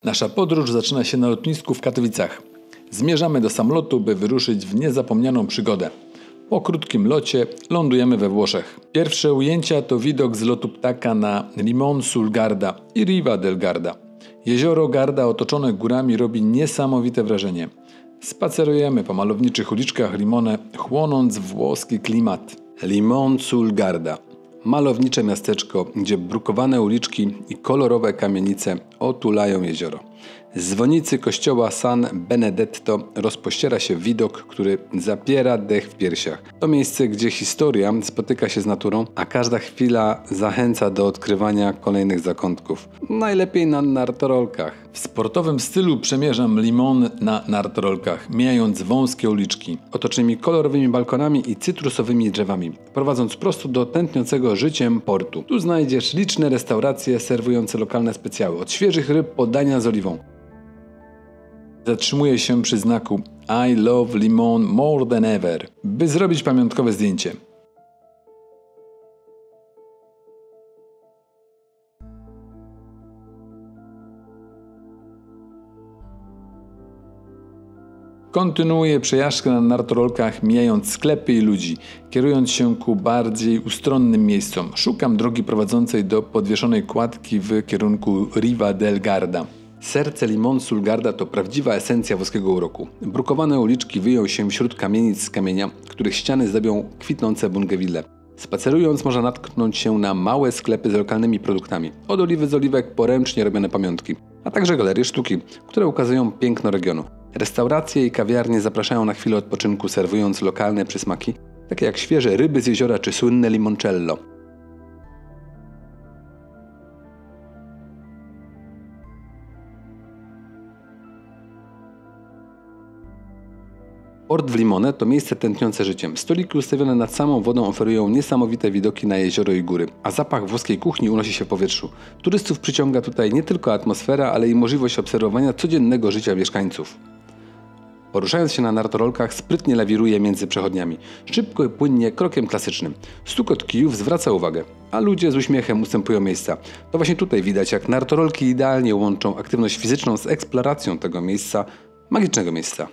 Nasza podróż zaczyna się na lotnisku w Katowicach. Zmierzamy do samolotu, by wyruszyć w niezapomnianą przygodę. Po krótkim locie lądujemy we Włoszech. Pierwsze ujęcia to widok z lotu ptaka na Limon sul Garda i Riva del Garda. Jezioro Garda otoczone górami robi niesamowite wrażenie. Spacerujemy po malowniczych uliczkach Limone, chłonąc włoski klimat. Limon sul Garda. Malownicze miasteczko, gdzie brukowane uliczki i kolorowe kamienice otulają jezioro. Z dzwonicy kościoła San Benedetto rozpościera się widok, który zapiera dech w piersiach. To miejsce, gdzie historia spotyka się z naturą, a każda chwila zachęca do odkrywania kolejnych zakątków. Najlepiej na nartorolkach. W sportowym stylu przemierzam Limon na nartorolkach, mijając wąskie uliczki, otoczonymi kolorowymi balkonami i cytrusowymi drzewami, prowadząc prosto do tętniącego życiem portu. Tu znajdziesz liczne restauracje serwujące lokalne specjały, od świeżych ryb po dania z oliwą. Zatrzymuję się przy znaku I love Limon more than ever, by zrobić pamiątkowe zdjęcie. Kontynuuję przejażdżkę na nartorolkach, mijając sklepy i ludzi, kierując się ku bardziej ustronnym miejscom. Szukam drogi prowadzącej do podwieszonej kładki w kierunku Riva del Garda. Serce Limon sul Garda to prawdziwa esencja włoskiego uroku. Brukowane uliczki wyją się wśród kamienic z kamienia, których ściany zdobią kwitnące bungewille. Spacerując można natknąć się na małe sklepy z lokalnymi produktami, od oliwy z oliwek po ręcznie robione pamiątki, a także galerie sztuki, które ukazują piękno regionu. Restauracje i kawiarnie zapraszają na chwilę odpoczynku, serwując lokalne przysmaki, takie jak świeże ryby z jeziora czy słynne limoncello. Port w Limone to miejsce tętniące życiem. Stoliki ustawione nad samą wodą oferują niesamowite widoki na jezioro i góry, a zapach włoskiej kuchni unosi się w powietrzu. Turystów przyciąga tutaj nie tylko atmosfera, ale i możliwość obserwowania codziennego życia mieszkańców. Poruszając się na nartorolkach, sprytnie lawiruje między przechodniami. Szybko i płynnie, krokiem klasycznym. Stukot kijów zwraca uwagę, a ludzie z uśmiechem ustępują miejsca. To właśnie tutaj widać, jak nartorolki idealnie łączą aktywność fizyczną z eksploracją tego miejsca, magicznego miejsca.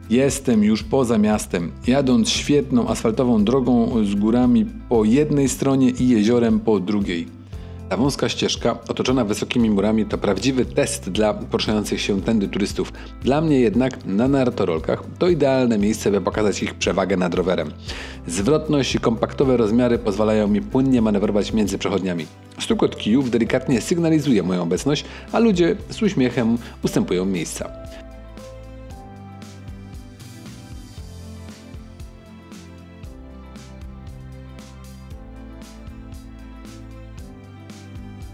Jestem już poza miastem, jadąc świetną asfaltową drogą z górami po jednej stronie i jeziorem po drugiej. Ta wąska ścieżka, otoczona wysokimi murami, to prawdziwy test dla poruszających się tędy turystów. Dla mnie jednak na nartorolkach to idealne miejsce, by pokazać ich przewagę nad rowerem. Zwrotność i kompaktowe rozmiary pozwalają mi płynnie manewrować między przechodniami. Stukot kijów delikatnie sygnalizuje moją obecność, a ludzie z uśmiechem ustępują miejsca.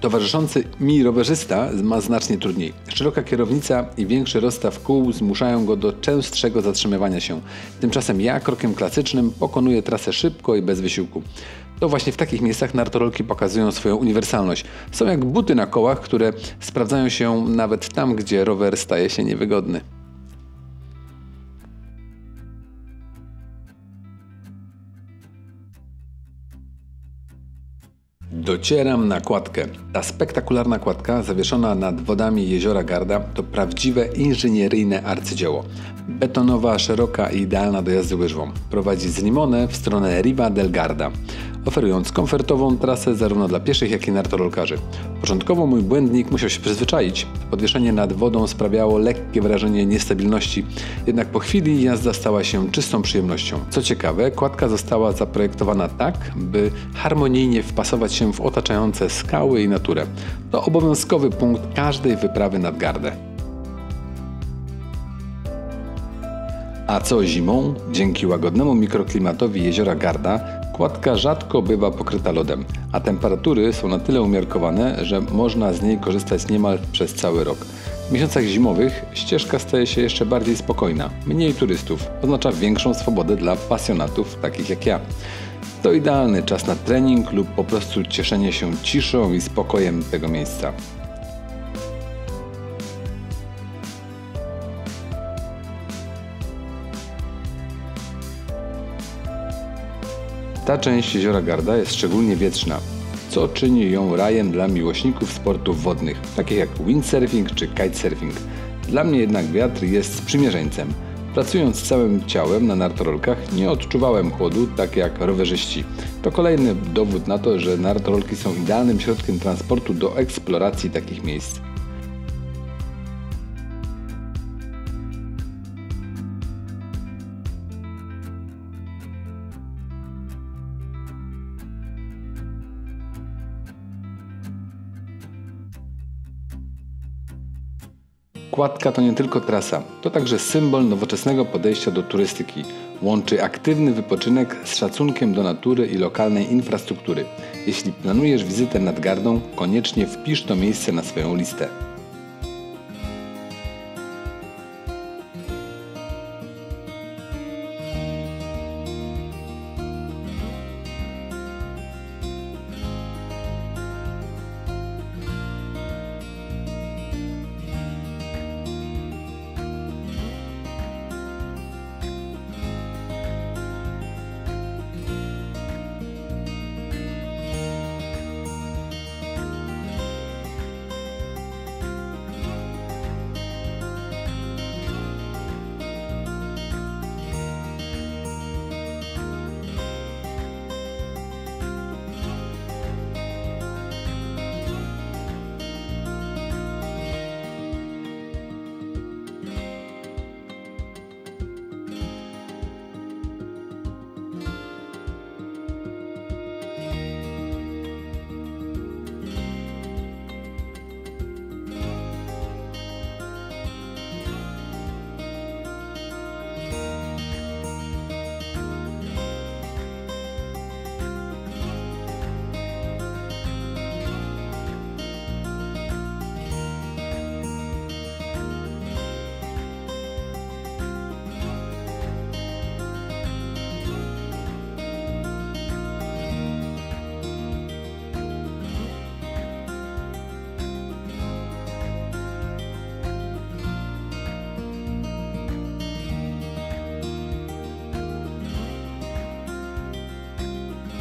Towarzyszący mi rowerzysta ma znacznie trudniej. Szeroka kierownica i większy rozstaw kół zmuszają go do częstszego zatrzymywania się. Tymczasem ja krokiem klasycznym pokonuję trasę szybko i bez wysiłku. To właśnie w takich miejscach nartorolki pokazują swoją uniwersalność. Są jak buty na kołach, które sprawdzają się nawet tam, gdzie rower staje się niewygodny. Docieram na kładkę. Ta spektakularna kładka zawieszona nad wodami jeziora Garda to prawdziwe inżynieryjne arcydzieło. Betonowa, szeroka i idealna do jazdy łyżwą. Prowadzi z Limone w stronę Riva del Garda, oferując komfortową trasę zarówno dla pieszych, jak i nartorolkarzy. Początkowo mój błędnik musiał się przyzwyczaić. Podwieszenie nad wodą sprawiało lekkie wrażenie niestabilności, jednak po chwili jazda stała się czystą przyjemnością. Co ciekawe, kładka została zaprojektowana tak, by harmonijnie wpasować się w otaczające skały i naturę. To obowiązkowy punkt każdej wyprawy nad Gardę. A co zimą? Dzięki łagodnemu mikroklimatowi jeziora Garda kładka rzadko bywa pokryta lodem, a temperatury są na tyle umiarkowane, że można z niej korzystać niemal przez cały rok. W miesiącach zimowych ścieżka staje się jeszcze bardziej spokojna, mniej turystów, oznacza większą swobodę dla pasjonatów takich jak ja. To idealny czas na trening lub po prostu cieszenie się ciszą i spokojem tego miejsca. Ta część jeziora Garda jest szczególnie wietrzna, co czyni ją rajem dla miłośników sportów wodnych, takich jak windsurfing czy kitesurfing. Dla mnie jednak wiatr jest sprzymierzeńcem. Pracując całym ciałem na nartorolkach nie odczuwałem chłodu tak jak rowerzyści. To kolejny dowód na to, że nartorolki są idealnym środkiem transportu do eksploracji takich miejsc. Kładka to nie tylko trasa, to także symbol nowoczesnego podejścia do turystyki. Łączy aktywny wypoczynek z szacunkiem do natury i lokalnej infrastruktury. Jeśli planujesz wizytę nad Gardą, koniecznie wpisz to miejsce na swoją listę.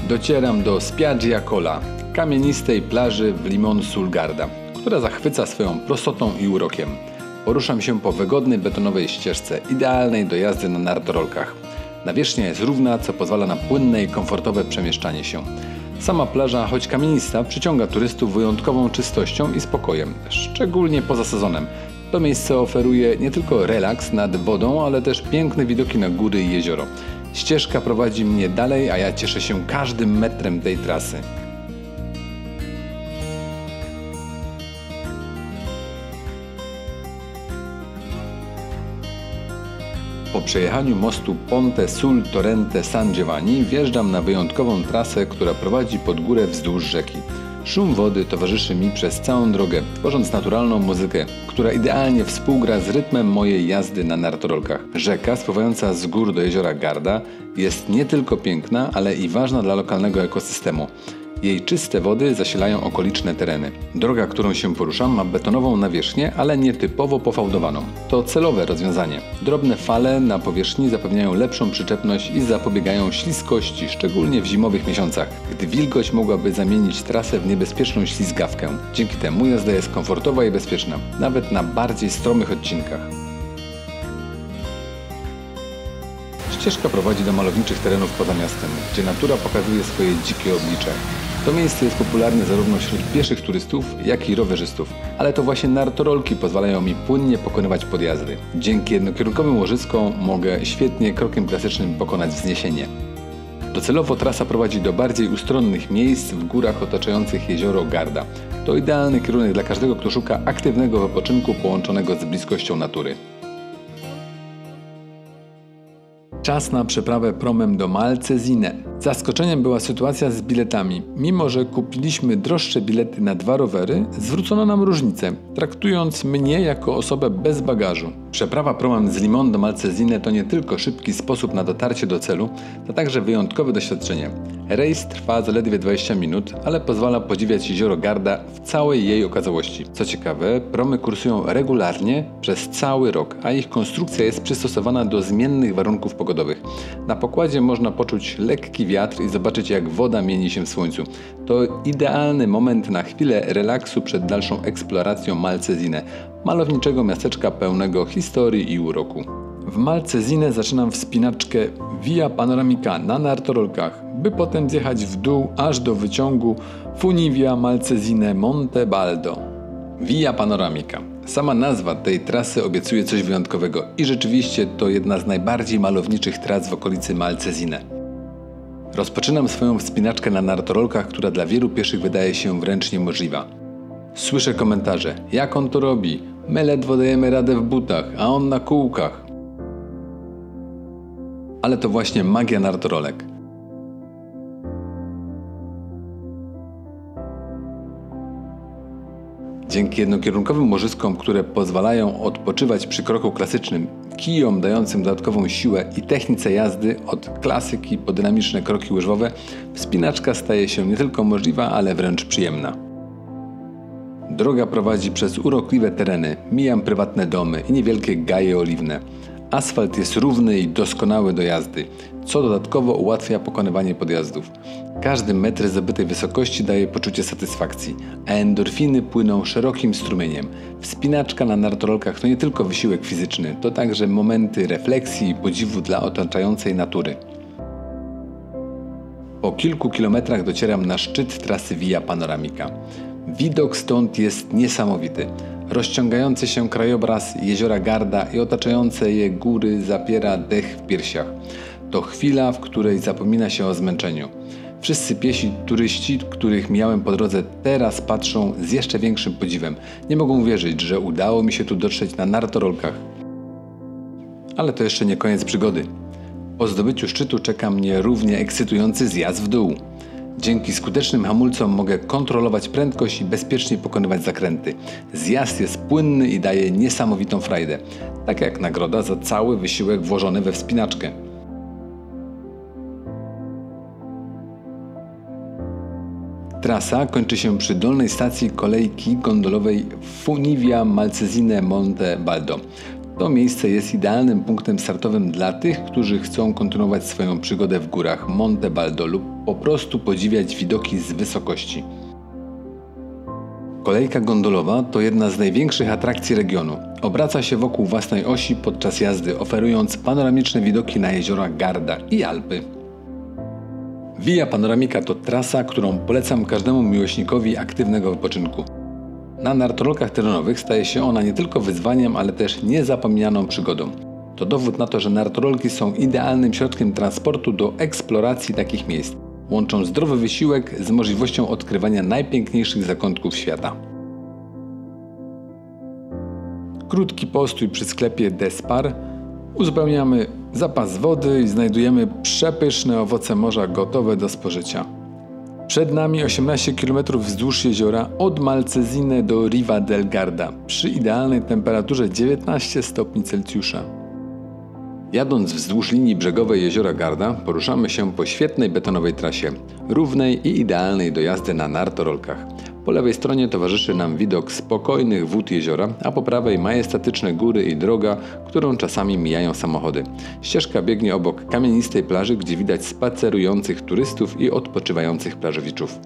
Docieram do Spiaggia Cola, kamienistej plaży w Limon sul Garda, która zachwyca swoją prostotą i urokiem. Poruszam się po wygodnej betonowej ścieżce, idealnej do jazdy na nartorolkach. Nawierzchnia jest równa, co pozwala na płynne i komfortowe przemieszczanie się. Sama plaża, choć kamienista, przyciąga turystów wyjątkową czystością i spokojem, szczególnie poza sezonem. To miejsce oferuje nie tylko relaks nad wodą, ale też piękne widoki na góry i jezioro. Ścieżka prowadzi mnie dalej, a ja cieszę się każdym metrem tej trasy. Po przejechaniu mostu Ponte sul Torrente San Giovanni wjeżdżam na wyjątkową trasę, która prowadzi pod górę wzdłuż rzeki. Szum wody towarzyszy mi przez całą drogę, tworząc naturalną muzykę, która idealnie współgra z rytmem mojej jazdy na nartorolkach. Rzeka spływająca z gór do jeziora Garda jest nie tylko piękna, ale i ważna dla lokalnego ekosystemu. Jej czyste wody zasilają okoliczne tereny. Droga, którą się poruszam, ma betonową nawierzchnię, ale nietypowo pofałdowaną. To celowe rozwiązanie. Drobne fale na powierzchni zapewniają lepszą przyczepność i zapobiegają śliskości, szczególnie w zimowych miesiącach, gdy wilgoć mogłaby zamienić trasę w niebezpieczną ślizgawkę. Dzięki temu jazda jest komfortowa i bezpieczna, nawet na bardziej stromych odcinkach. Ścieżka prowadzi do malowniczych terenów poza miastem, gdzie natura pokazuje swoje dzikie oblicze. To miejsce jest popularne zarówno wśród pieszych turystów, jak i rowerzystów. Ale to właśnie nartorolki pozwalają mi płynnie pokonywać podjazdy. Dzięki jednokierunkowym łożyskom mogę świetnie krokiem klasycznym pokonać wzniesienie. Docelowo trasa prowadzi do bardziej ustronnych miejsc w górach otaczających jezioro Garda. To idealny kierunek dla każdego, kto szuka aktywnego wypoczynku połączonego z bliskością natury. Czas na przeprawę promem do Malcesine. Zaskoczeniem była sytuacja z biletami. Mimo że kupiliśmy droższe bilety na 2 rowery, zwrócono nam różnicę, traktując mnie jako osobę bez bagażu. Przeprawa promem z Limon do Malcesine to nie tylko szybki sposób na dotarcie do celu, to także wyjątkowe doświadczenie. Rejs trwa zaledwie 20 minut, ale pozwala podziwiać jezioro Garda w całej jej okazałości. Co ciekawe, promy kursują regularnie przez cały rok, a ich konstrukcja jest przystosowana do zmiennych warunków pogodowych. Na pokładzie można poczuć lekki wiatr wiatr i zobaczycie, jak woda mieni się w słońcu. To idealny moment na chwilę relaksu przed dalszą eksploracją Malcesine, malowniczego miasteczka pełnego historii i uroku. W Malcesine zaczynam wspinaczkę Via Panoramica na nartorolkach, by potem zjechać w dół aż do wyciągu Funivia Malcesine Monte Baldo. Via Panoramica. Sama nazwa tej trasy obiecuje coś wyjątkowego i rzeczywiście to jedna z najbardziej malowniczych tras w okolicy Malcesine. Rozpoczynam swoją wspinaczkę na nartorolkach, która dla wielu pieszych wydaje się wręcz niemożliwa. Słyszę komentarze: jak on to robi? My ledwo dajemy radę w butach, a on na kółkach. Ale to właśnie magia nartorolek. Dzięki jednokierunkowym łożyskom, które pozwalają odpoczywać przy kroku klasycznym, kijom dającym dodatkową siłę i technice jazdy od klasyki po dynamiczne kroki łyżwowe, wspinaczka staje się nie tylko możliwa, ale wręcz przyjemna. Droga prowadzi przez urokliwe tereny, mijam prywatne domy i niewielkie gaje oliwne. Asfalt jest równy i doskonały do jazdy, co dodatkowo ułatwia pokonywanie podjazdów. Każdy metr zdobytej wysokości daje poczucie satysfakcji, a endorfiny płyną szerokim strumieniem. Wspinaczka na nartorolkach to nie tylko wysiłek fizyczny, to także momenty refleksji i podziwu dla otaczającej natury. Po kilku kilometrach docieram na szczyt trasy Via Panoramica. Widok stąd jest niesamowity. Rozciągający się krajobraz jeziora Garda i otaczające je góry zapiera dech w piersiach. To chwila, w której zapomina się o zmęczeniu. Wszyscy piesi turyści, których mijałem po drodze, teraz patrzą z jeszcze większym podziwem. Nie mogą wierzyć, że udało mi się tu dotrzeć na nartorolkach. Ale to jeszcze nie koniec przygody. Po zdobyciu szczytu czeka mnie równie ekscytujący zjazd w dół. Dzięki skutecznym hamulcom mogę kontrolować prędkość i bezpiecznie pokonywać zakręty. Zjazd jest płynny i daje niesamowitą frajdę. Tak jak nagroda za cały wysiłek włożony we wspinaczkę. Trasa kończy się przy dolnej stacji kolejki gondolowej Funivia Malcesine Monte Baldo. To miejsce jest idealnym punktem startowym dla tych, którzy chcą kontynuować swoją przygodę w górach Monte Baldo lub po prostu podziwiać widoki z wysokości. Kolejka gondolowa to jedna z największych atrakcji regionu. Obraca się wokół własnej osi podczas jazdy, oferując panoramiczne widoki na jeziora Garda i Alpy. Via Panoramica to trasa, którą polecam każdemu miłośnikowi aktywnego wypoczynku. Na nartorolkach terenowych staje się ona nie tylko wyzwaniem, ale też niezapomnianą przygodą. To dowód na to, że nartorolki są idealnym środkiem transportu do eksploracji takich miejsc. Łączą zdrowy wysiłek z możliwością odkrywania najpiękniejszych zakątków świata. Krótki postój przy sklepie Despar. Uzupełniamy zapas wody i znajdujemy przepyszne owoce morza gotowe do spożycia. Przed nami 18 km wzdłuż jeziora od Malcesine do Riva del Garda przy idealnej temperaturze 19 stopni Celsjusza. Jadąc wzdłuż linii brzegowej jeziora Garda poruszamy się po świetnej betonowej trasie, równej i idealnej do jazdy na nartorolkach. Po lewej stronie towarzyszy nam widok spokojnych wód jeziora, a po prawej majestatyczne góry i droga, którą czasami mijają samochody. Ścieżka biegnie obok kamienistej plaży, gdzie widać spacerujących turystów i odpoczywających plażowiczów.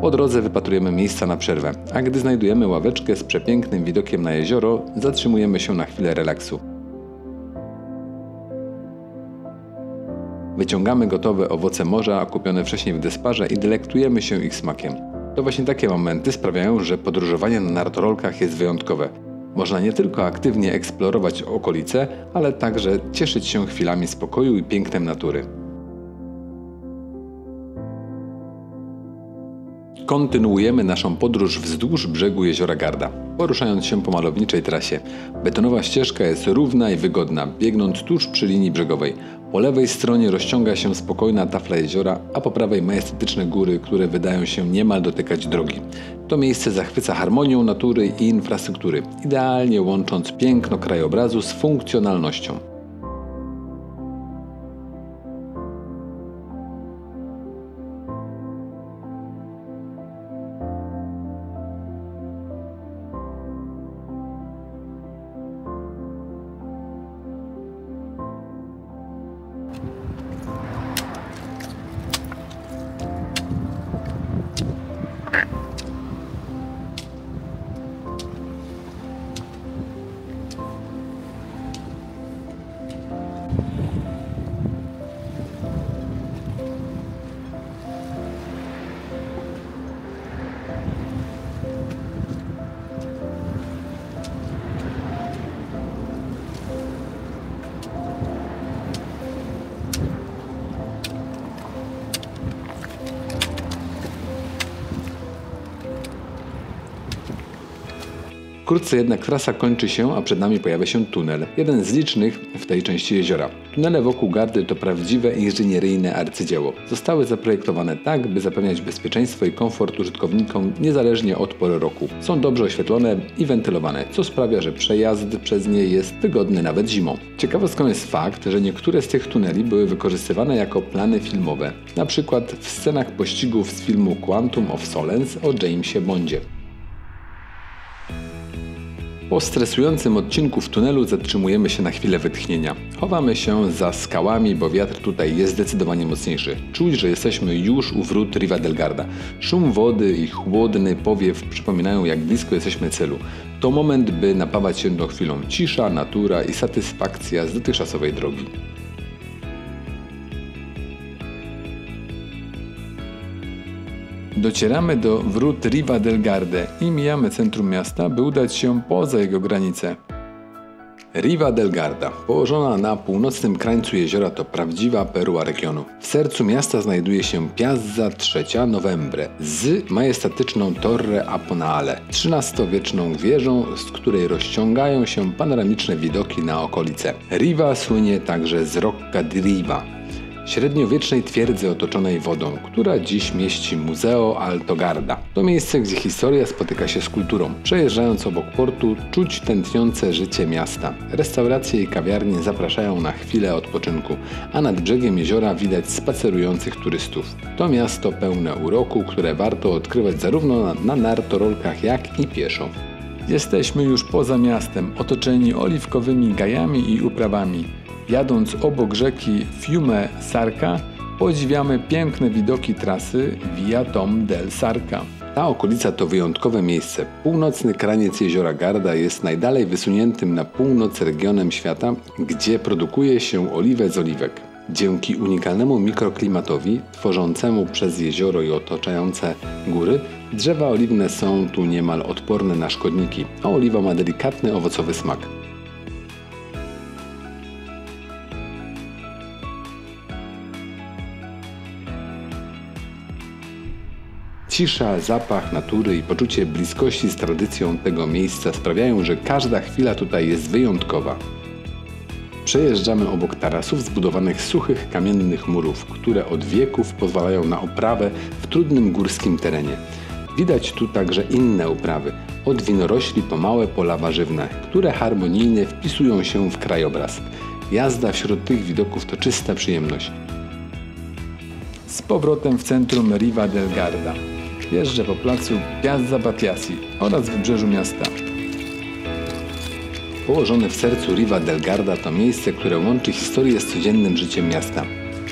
Po drodze wypatrujemy miejsca na przerwę, a gdy znajdujemy ławeczkę z przepięknym widokiem na jezioro, zatrzymujemy się na chwilę relaksu. Wyciągamy gotowe owoce morza kupione wcześniej w Desparze i delektujemy się ich smakiem. To właśnie takie momenty sprawiają, że podróżowanie na nartorolkach jest wyjątkowe. Można nie tylko aktywnie eksplorować okolice, ale także cieszyć się chwilami spokoju i pięknem natury. Kontynuujemy naszą podróż wzdłuż brzegu jeziora Garda, poruszając się po malowniczej trasie. Betonowa ścieżka jest równa i wygodna, biegnąc tuż przy linii brzegowej. Po lewej stronie rozciąga się spokojna tafla jeziora, a po prawej majestatyczne góry, które wydają się niemal dotykać drogi. To miejsce zachwyca harmonią natury i infrastruktury, idealnie łącząc piękno krajobrazu z funkcjonalnością. Wkrótce jednak trasa kończy się, a przed nami pojawia się tunel, jeden z licznych w tej części jeziora. Tunele wokół Gardy to prawdziwe inżynieryjne arcydzieło. Zostały zaprojektowane tak, by zapewniać bezpieczeństwo i komfort użytkownikom niezależnie od pory roku. Są dobrze oświetlone i wentylowane, co sprawia, że przejazd przez nie jest wygodny nawet zimą. Ciekawostką jest fakt, że niektóre z tych tuneli były wykorzystywane jako plany filmowe, na przykład w scenach pościgów z filmu Quantum of Solace o Jamesie Bondzie. Po stresującym odcinku w tunelu zatrzymujemy się na chwilę wytchnienia. Chowamy się za skałami, bo wiatr tutaj jest zdecydowanie mocniejszy. Czuć, że jesteśmy już u wrót Riva del Garda. Szum wody i chłodny powiew przypominają, jak blisko jesteśmy celu. To moment, by napawać się chwilą cisza, natura i satysfakcja z dotychczasowej drogi. Docieramy do wrót Riva del Garda i mijamy centrum miasta, by udać się poza jego granice. Riva del Garda, położona na północnym krańcu jeziora, to prawdziwa perła regionu. W sercu miasta znajduje się Piazza III Novembre z majestatyczną Torre Aponale, XIII-wieczną wieżą, z której rozciągają się panoramiczne widoki na okolice. Riva słynie także z Rocca di Riva, średniowiecznej twierdzy otoczonej wodą, która dziś mieści Museo Alto Garda. To miejsce, gdzie historia spotyka się z kulturą. Przejeżdżając obok portu, czuć tętniące życie miasta. Restauracje i kawiarnie zapraszają na chwilę odpoczynku, a nad brzegiem jeziora widać spacerujących turystów. To miasto pełne uroku, które warto odkrywać zarówno na nartorolkach, jak i pieszo. Jesteśmy już poza miastem, otoczeni oliwkowymi gajami i uprawami. Jadąc obok rzeki Fiume Sarca, podziwiamy piękne widoki trasy Via Tom del Sarca. Ta okolica to wyjątkowe miejsce. Północny kraniec jeziora Garda jest najdalej wysuniętym na północ regionem świata, gdzie produkuje się oliwę z oliwek. Dzięki unikalnemu mikroklimatowi, tworzącemu przez jezioro i otaczające góry, drzewa oliwne są tu niemal odporne na szkodniki, a oliwa ma delikatny owocowy smak. Cisza, zapach natury i poczucie bliskości z tradycją tego miejsca sprawiają, że każda chwila tutaj jest wyjątkowa. Przejeżdżamy obok tarasów zbudowanych z suchych kamiennych murów, które od wieków pozwalają na oprawę w trudnym górskim terenie. Widać tu także inne uprawy, od winorośli po małe pola warzywne, które harmonijnie wpisują się w krajobraz. Jazda wśród tych widoków to czysta przyjemność. Z powrotem w centrum Riva del Garda. Jeżdżę po placu Piazza Battiasi oraz wybrzeżu miasta. Położone w sercu Riva del Garda to miejsce, które łączy historię z codziennym życiem miasta.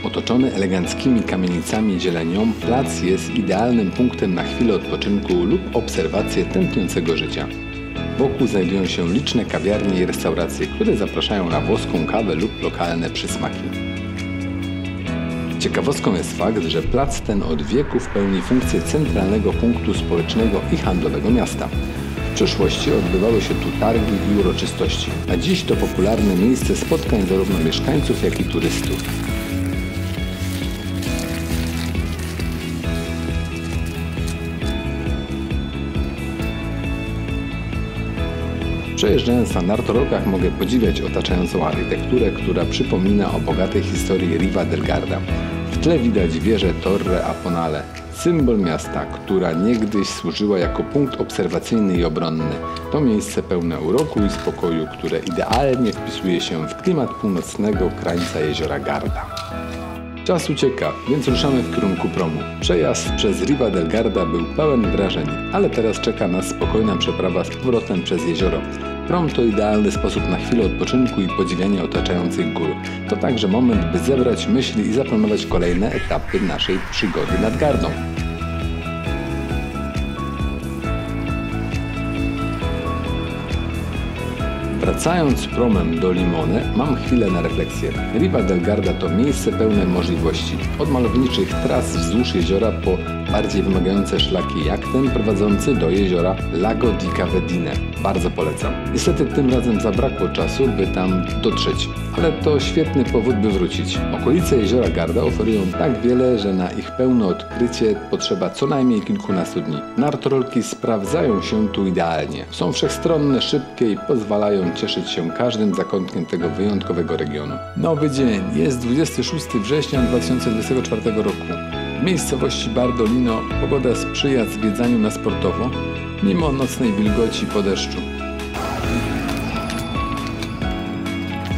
Otoczony eleganckimi kamienicami i zielenią, plac jest idealnym punktem na chwilę odpoczynku lub obserwację tętniącego życia. Wokół znajdują się liczne kawiarnie i restauracje, które zapraszają na włoską kawę lub lokalne przysmaki. Ciekawostką jest fakt, że plac ten od wieków pełni funkcję centralnego punktu społecznego i handlowego miasta. W przeszłości odbywały się tu targi i uroczystości, a dziś to popularne miejsce spotkań zarówno mieszkańców, jak i turystów. Przejeżdżając na nartorolkach mogę podziwiać otaczającą architekturę, która przypomina o bogatej historii Riva del Garda. W tle widać wieżę Torre Aponale, symbol miasta, która niegdyś służyła jako punkt obserwacyjny i obronny. To miejsce pełne uroku i spokoju, które idealnie wpisuje się w klimat północnego krańca jeziora Garda. Czas ucieka, więc ruszamy w kierunku promu. Przejazd przez Riva del Garda był pełen wrażeń, ale teraz czeka nas spokojna przeprawa z powrotem przez jezioro. Prom to idealny sposób na chwilę odpoczynku i podziwiania otaczających gór. To także moment, by zebrać myśli i zaplanować kolejne etapy naszej przygody nad Gardą. Wracając promem do Limone, mam chwilę na refleksję. Riva del Garda to miejsce pełne możliwości. Od malowniczych tras wzdłuż jeziora po bardziej wymagające szlaki jak ten prowadzący do jeziora Lago di Cavedine. Bardzo polecam. Niestety tym razem zabrakło czasu, by tam dotrzeć, ale to świetny powód, by wrócić. Okolice jeziora Garda oferują tak wiele, że na ich pełne odkrycie potrzeba co najmniej kilkunastu dni. Nartorolki sprawdzają się tu idealnie. Są wszechstronne, szybkie i pozwalają cieszyć się każdym zakątkiem tego wyjątkowego regionu. Nowy dzień. Jest 26 września 2024 roku. W miejscowości Bardolino pogoda sprzyja zwiedzaniu na sportowo, mimo nocnej wilgoci po deszczu.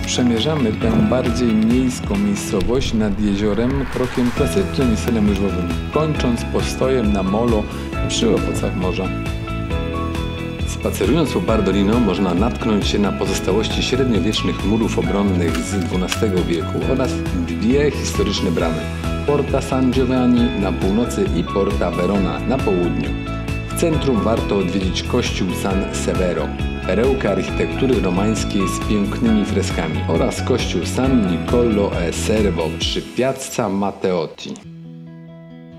Przemierzamy tę bardziej miejską miejscowość nad jeziorem krokiem klasycznym i stylem łyżwowym, kończąc postojem na molo przy owocach morza. Spacerując po Bardolino można natknąć się na pozostałości średniowiecznych murów obronnych z XII wieku oraz dwie historyczne bramy. Porta San Giovanni na północy i Porta Verona na południu. W centrum warto odwiedzić kościół San Severo, perełkę architektury romańskiej z pięknymi freskami, oraz kościół San Niccolò e Servo przy Piazza Matteotti.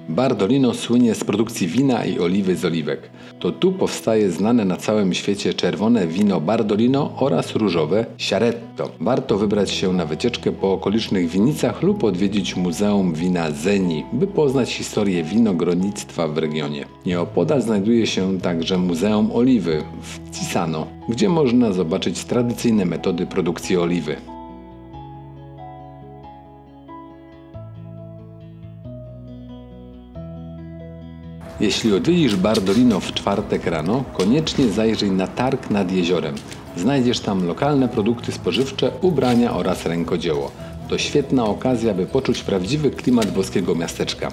Bardolino słynie z produkcji wina i oliwy z oliwek. To tu powstaje znane na całym świecie czerwone wino Bardolino oraz różowe Chiaretto. Warto wybrać się na wycieczkę po okolicznych winnicach lub odwiedzić Muzeum Wina Zeni, by poznać historię winogronnictwa w regionie. Nieopodal znajduje się także Muzeum Oliwy w Cisano, gdzie można zobaczyć tradycyjne metody produkcji oliwy. Jeśli odwiedzisz Bardolino w czwartek rano, koniecznie zajrzyj na targ nad jeziorem. Znajdziesz tam lokalne produkty spożywcze, ubrania oraz rękodzieło. To świetna okazja, by poczuć prawdziwy klimat włoskiego miasteczka.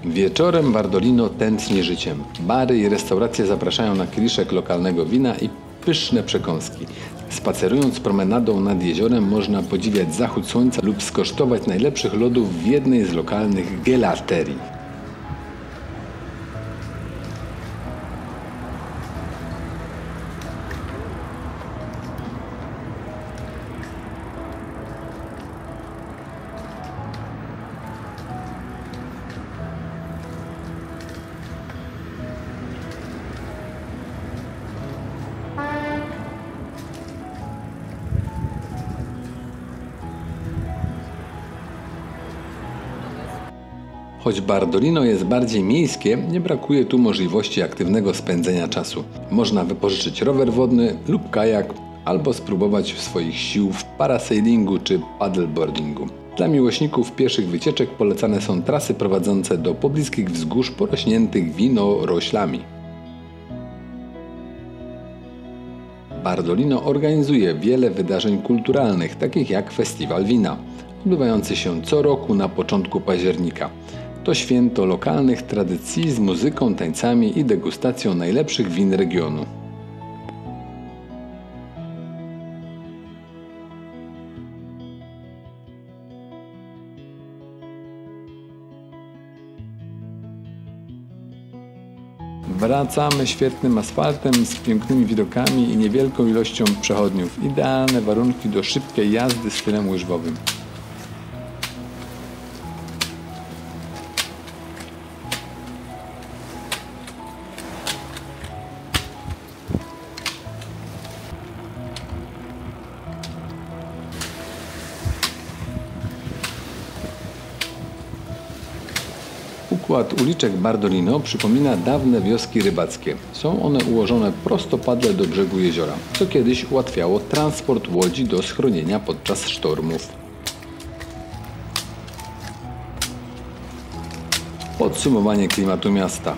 Wieczorem Bardolino tętni życiem. Bary i restauracje zapraszają na kieliszek lokalnego wina i pyszne przekąski. Spacerując promenadą nad jeziorem można podziwiać zachód słońca lub skosztować najlepszych lodów w jednej z lokalnych gelaterii. Choć Bardolino jest bardziej miejskie, nie brakuje tu możliwości aktywnego spędzenia czasu. Można wypożyczyć rower wodny lub kajak, albo spróbować swoich sił w parasailingu czy paddleboardingu. Dla miłośników pieszych wycieczek polecane są trasy prowadzące do pobliskich wzgórz porośniętych winoroślami. Bardolino organizuje wiele wydarzeń kulturalnych, takich jak Festiwal Wina, odbywający się co roku na początku października. To święto lokalnych tradycji z muzyką, tańcami i degustacją najlepszych win regionu. Wracamy świetnym asfaltem z pięknymi widokami i niewielką ilością przechodniów. Idealne warunki do szybkiej jazdy stylem łyżwowym. Układ uliczek Bardolino przypomina dawne wioski rybackie. Są one ułożone prostopadle do brzegu jeziora, co kiedyś ułatwiało transport łodzi do schronienia podczas sztormów. Podsumowanie klimatu miasta.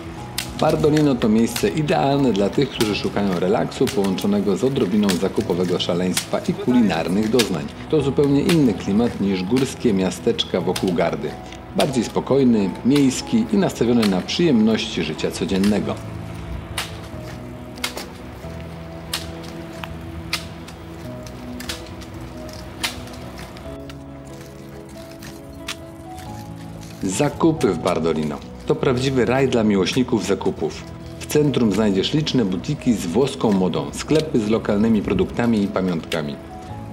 Bardolino to miejsce idealne dla tych, którzy szukają relaksu połączonego z odrobiną zakupowego szaleństwa i kulinarnych doznań. To zupełnie inny klimat niż górskie miasteczka wokół Gardy. Bardziej spokojny, miejski i nastawiony na przyjemności życia codziennego. Zakupy w Bardolino. To prawdziwy raj dla miłośników zakupów. W centrum znajdziesz liczne butiki z włoską modą, sklepy z lokalnymi produktami i pamiątkami.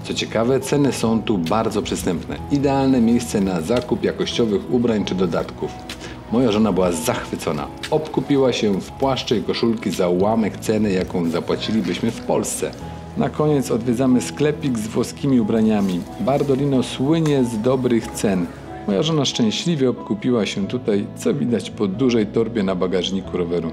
Co ciekawe, ceny są tu bardzo przystępne. Idealne miejsce na zakup jakościowych ubrań czy dodatków. Moja żona była zachwycona. Obkupiła się w płaszcze i koszulki za ułamek ceny, jaką zapłacilibyśmy w Polsce. Na koniec odwiedzamy sklepik z włoskimi ubraniami. Bardolino słynie z dobrych cen. Moja żona szczęśliwie obkupiła się tutaj, co widać po dużej torbie na bagażniku roweru.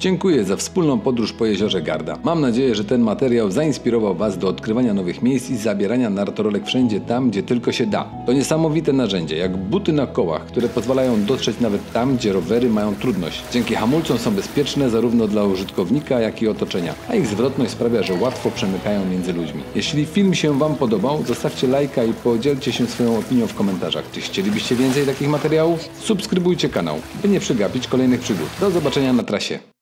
Dziękuję za wspólną podróż po jeziorze Garda. Mam nadzieję, że ten materiał zainspirował Was do odkrywania nowych miejsc i zabierania nartorolek wszędzie tam, gdzie tylko się da. To niesamowite narzędzie, jak buty na kołach, które pozwalają dotrzeć nawet tam, gdzie rowery mają trudność. Dzięki hamulcom są bezpieczne zarówno dla użytkownika, jak i otoczenia, a ich zwrotność sprawia, że łatwo przemykają między ludźmi. Jeśli film się Wam podobał, zostawcie lajka i podzielcie się swoją opinią w komentarzach. Czy chcielibyście więcej takich materiałów? Subskrybujcie kanał, by nie przegapić kolejnych przygód. Do zobaczenia na trasie.